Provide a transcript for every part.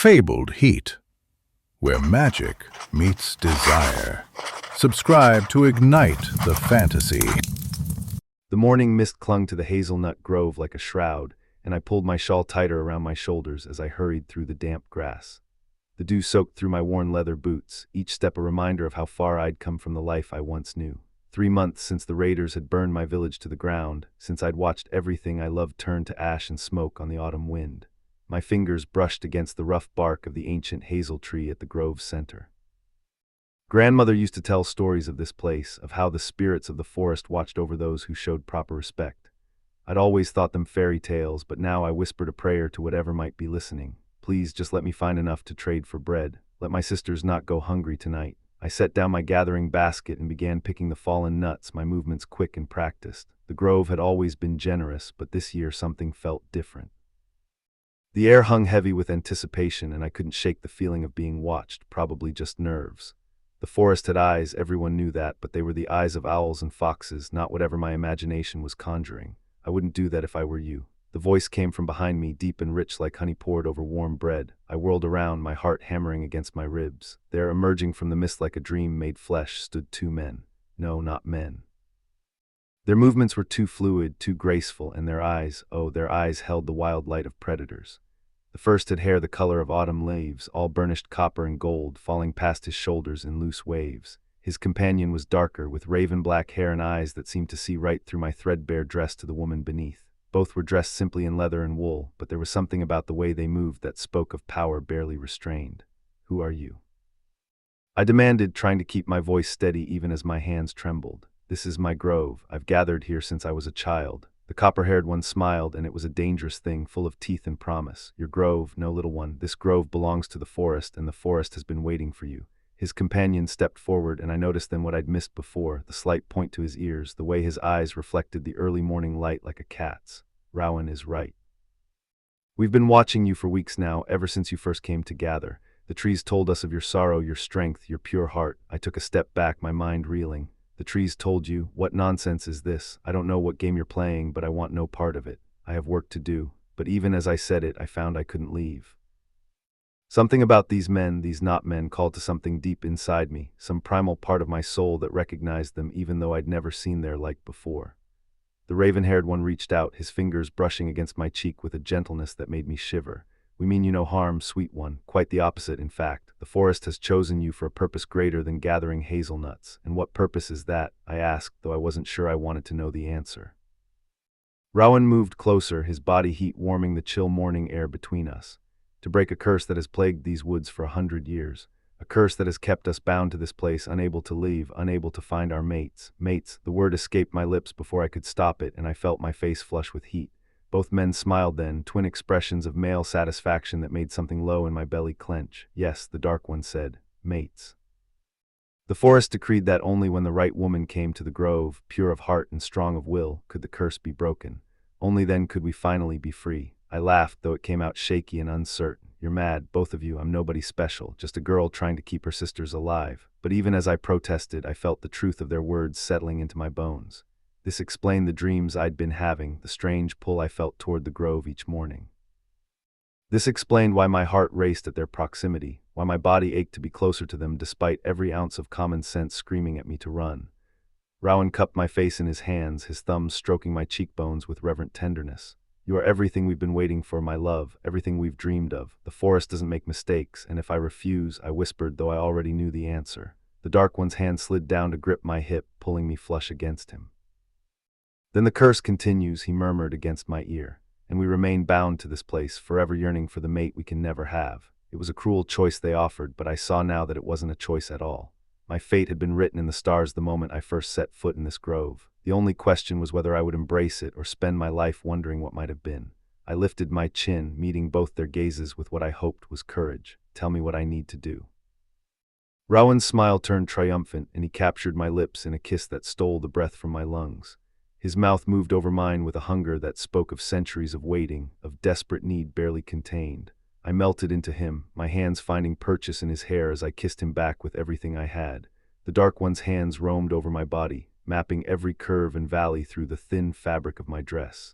fabled heat, where magic meets desire. Subscribe to ignite the fantasy. The morning mist clung to the hazelnut grove like a shroud, and I pulled my shawl tighter around my shoulders as I hurried through the damp grass. The dew soaked through my worn leather boots, each step a reminder of how far I'd come from the life I once knew. 3 months since the raiders had burned my village to the ground, since I'd watched everything I loved turn to ash and smoke on the autumn wind. My fingers brushed against the rough bark of the ancient hazel tree at the grove's center. Grandmother used to tell stories of this place, of how the spirits of the forest watched over those who showed proper respect. I'd always thought them fairy tales, but now I whispered a prayer to whatever might be listening. Please just let me find enough to trade for bread. Let my sisters not go hungry tonight. I set down my gathering basket and began picking the fallen nuts, my movements quick and practiced. The grove had always been generous, but this year something felt different. The air hung heavy with anticipation, and I couldn't shake the feeling of being watched, probably just nerves. The forest had eyes, everyone knew that, but they were the eyes of owls and foxes, not whatever my imagination was conjuring. I wouldn't do that if I were you. The voice came from behind me, deep and rich like honey poured over warm bread. I whirled around, my heart hammering against my ribs. There, emerging from the mist like a dream made flesh, stood 2 men. No, not men. Their movements were too fluid, too graceful, and their eyes, oh, their eyes held the wild light of predators. The first had hair the color of autumn leaves, all burnished copper and gold, falling past his shoulders in loose waves. His companion was darker, with raven-black hair and eyes that seemed to see right through my threadbare dress to the woman beneath. Both were dressed simply in leather and wool, but there was something about the way they moved that spoke of power barely restrained. Who are you? I demanded, trying to keep my voice steady even as my hands trembled. This is my grove. I've gathered here since I was a child. The copper-haired one smiled, and it was a dangerous thing, full of teeth and promise. Your grove, no, little one. This grove belongs to the forest, and the forest has been waiting for you. His companion stepped forward, and I noticed then what I'd missed before, the slight point to his ears, the way his eyes reflected the early morning light like a cat's. Rowan is right. We've been watching you for weeks now, ever since you first came to gather. The trees told us of your sorrow, your strength, your pure heart. I took a step back, my mind reeling. The trees told you, what nonsense is this? I don't know what game you're playing, but I want no part of it. I have work to do. But even as I said it, I found I couldn't leave. Something about these men, these not men, called to something deep inside me, some primal part of my soul that recognized them even though I'd never seen their like before. The raven-haired one reached out, his fingers brushing against my cheek with a gentleness that made me shiver. We mean you no harm, sweet one. Quite the opposite, in fact. The forest has chosen you for a purpose greater than gathering hazelnuts. And what purpose is that? I asked, though I wasn't sure I wanted to know the answer. Rowan moved closer, his body heat warming the chill morning air between us. To break a curse that has plagued these woods for 100 years. A curse that has kept us bound to this place, unable to leave, unable to find our mates. Mates, the word escaped my lips before I could stop it, and I felt my face flush with heat. Both men smiled then, twin expressions of male satisfaction that made something low in my belly clench. Yes, the dark one said, mates. The forest decreed that only when the right woman came to the grove, pure of heart and strong of will, could the curse be broken. Only then could we finally be free. I laughed, though it came out shaky and uncertain. You're mad, both of you. I'm nobody special, just a girl trying to keep her sisters alive. But even as I protested, I felt the truth of their words settling into my bones. This explained the dreams I'd been having, the strange pull I felt toward the grove each morning. This explained why my heart raced at their proximity, why my body ached to be closer to them despite every ounce of common sense screaming at me to run. Rowan cupped my face in his hands, his thumbs stroking my cheekbones with reverent tenderness. You are everything we've been waiting for, my love, everything we've dreamed of. The forest doesn't make mistakes, and if I refuse, I whispered, though I already knew the answer. The dark one's hand slid down to grip my hip, pulling me flush against him. Then the curse continues, he murmured against my ear, and we remain bound to this place, forever yearning for the mate we can never have. It was a cruel choice they offered, but I saw now that it wasn't a choice at all. My fate had been written in the stars the moment I first set foot in this grove. The only question was whether I would embrace it or spend my life wondering what might have been. I lifted my chin, meeting both their gazes with what I hoped was courage. Tell me what I need to do. Rowan's smile turned triumphant, and he captured my lips in a kiss that stole the breath from my lungs. His mouth moved over mine with a hunger that spoke of centuries of waiting, of desperate need barely contained. I melted into him, my hands finding purchase in his hair as I kissed him back with everything I had. The dark one's hands roamed over my body, mapping every curve and valley through the thin fabric of my dress.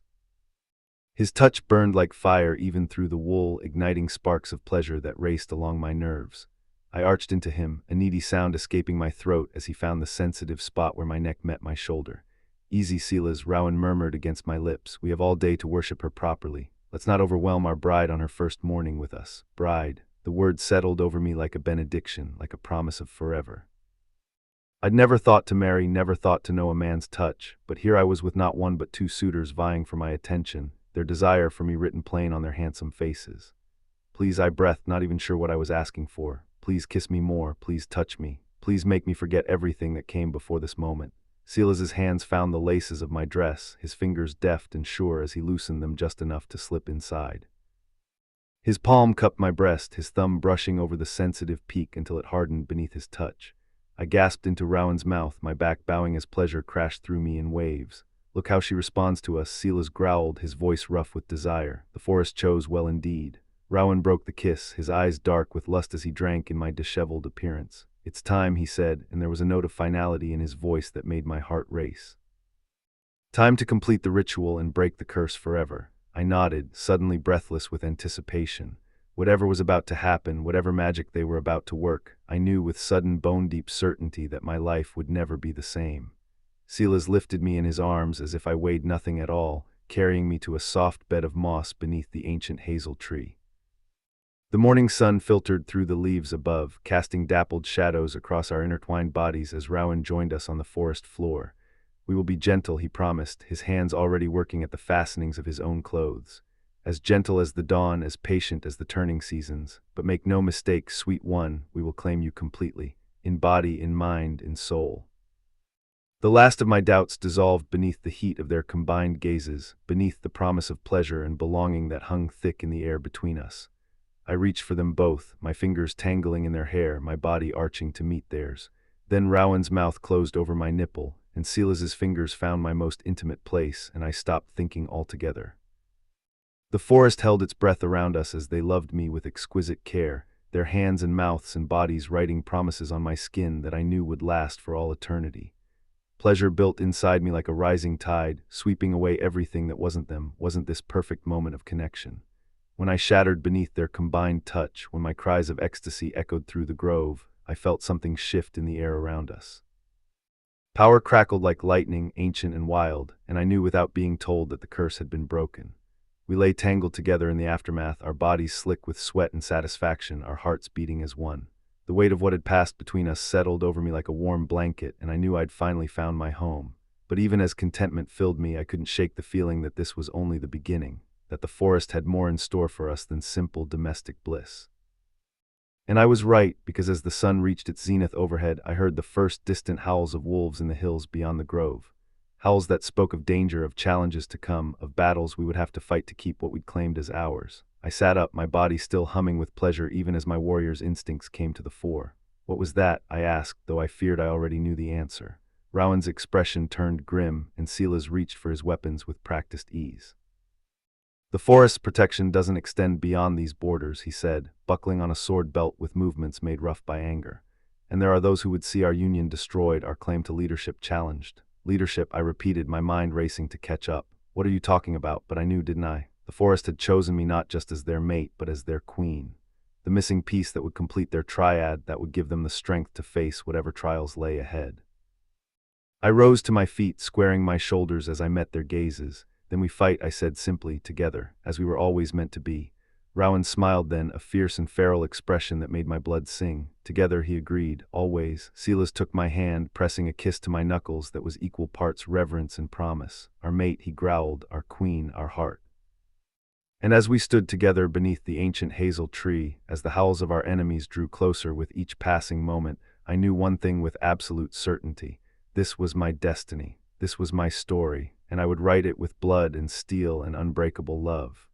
His touch burned like fire even through the wool, igniting sparks of pleasure that raced along my nerves. I arched into him, a needy sound escaping my throat as he found the sensitive spot where my neck met my shoulder. "Easy, Silas," Rowan murmured against my lips. "We have all day to worship her properly. Let's not overwhelm our bride on her first morning with us." Bride. The word settled over me like a benediction, like a promise of forever. I'd never thought to marry, never thought to know a man's touch, but here I was with not one but two suitors vying for my attention, their desire for me written plain on their handsome faces. "Please," I breathed, not even sure what I was asking for. "Please kiss me more, please touch me, please make me forget everything that came before this moment." Silas's hands found the laces of my dress, his fingers deft and sure as he loosened them just enough to slip inside. His palm cupped my breast, his thumb brushing over the sensitive peak until it hardened beneath his touch. I gasped into Rowan's mouth, my back bowing as pleasure crashed through me in waves. "Look how she responds to us," Silas growled, his voice rough with desire. The forest chose well indeed. Rowan broke the kiss, his eyes dark with lust as he drank in my disheveled appearance. "It's time," he said, and there was a note of finality in his voice that made my heart race. Time to complete the ritual and break the curse forever. I nodded, suddenly breathless with anticipation. Whatever was about to happen, whatever magic they were about to work, I knew with sudden bone-deep certainty that my life would never be the same. Silas lifted me in his arms as if I weighed nothing at all, carrying me to a soft bed of moss beneath the ancient hazel tree. The morning sun filtered through the leaves above, casting dappled shadows across our intertwined bodies as Rowan joined us on the forest floor. "We will be gentle," he promised, his hands already working at the fastenings of his own clothes. "As gentle as the dawn, as patient as the turning seasons. But make no mistake, sweet one, we will claim you completely, in body, in mind, in soul." The last of my doubts dissolved beneath the heat of their combined gazes, beneath the promise of pleasure and belonging that hung thick in the air between us. I reached for them both, my fingers tangling in their hair, my body arching to meet theirs. Then Rowan's mouth closed over my nipple, and Silas's fingers found my most intimate place, and I stopped thinking altogether. The forest held its breath around us as they loved me with exquisite care, their hands and mouths and bodies writing promises on my skin that I knew would last for all eternity. Pleasure built inside me like a rising tide, sweeping away everything that wasn't them, wasn't this perfect moment of connection. When I shattered beneath their combined touch, when my cries of ecstasy echoed through the grove, I felt something shift in the air around us. Power crackled like lightning, ancient and wild, and I knew without being told that the curse had been broken. We lay tangled together in the aftermath, our bodies slick with sweat and satisfaction, our hearts beating as one. The weight of what had passed between us settled over me like a warm blanket, and I knew I'd finally found my home. But even as contentment filled me, I couldn't shake the feeling that this was only the beginning, that the forest had more in store for us than simple domestic bliss. And I was right, because as the sun reached its zenith overhead, I heard the first distant howls of wolves in the hills beyond the grove. Howls that spoke of danger, of challenges to come, of battles we would have to fight to keep what we'd claimed as ours. I sat up, my body still humming with pleasure even as my warrior's instincts came to the fore. "What was that?" I asked, though I feared I already knew the answer. Rowan's expression turned grim, and Silas reached for his weapons with practiced ease. "The forest's protection doesn't extend beyond these borders," he said, buckling on a sword belt with movements made rough by anger. "And there are those who would see our union destroyed, our claim to leadership challenged." "Leadership," I repeated, my mind racing to catch up. "What are you talking about?" But I knew, didn't I? The forest had chosen me not just as their mate, but as their queen. The missing piece that would complete their triad, that would give them the strength to face whatever trials lay ahead. I rose to my feet, squaring my shoulders as I met their gazes. "Then we fight," I said simply, "together, as we were always meant to be." Rowan smiled then, a fierce and feral expression that made my blood sing. "Together," he agreed, "always." Silas took my hand, pressing a kiss to my knuckles that was equal parts reverence and promise. "Our mate," he growled, "our queen, our heart." And as we stood together beneath the ancient hazel tree, as the howls of our enemies drew closer with each passing moment, I knew one thing with absolute certainty. This was my destiny. This was my story, and I would write it with blood and steel and unbreakable love.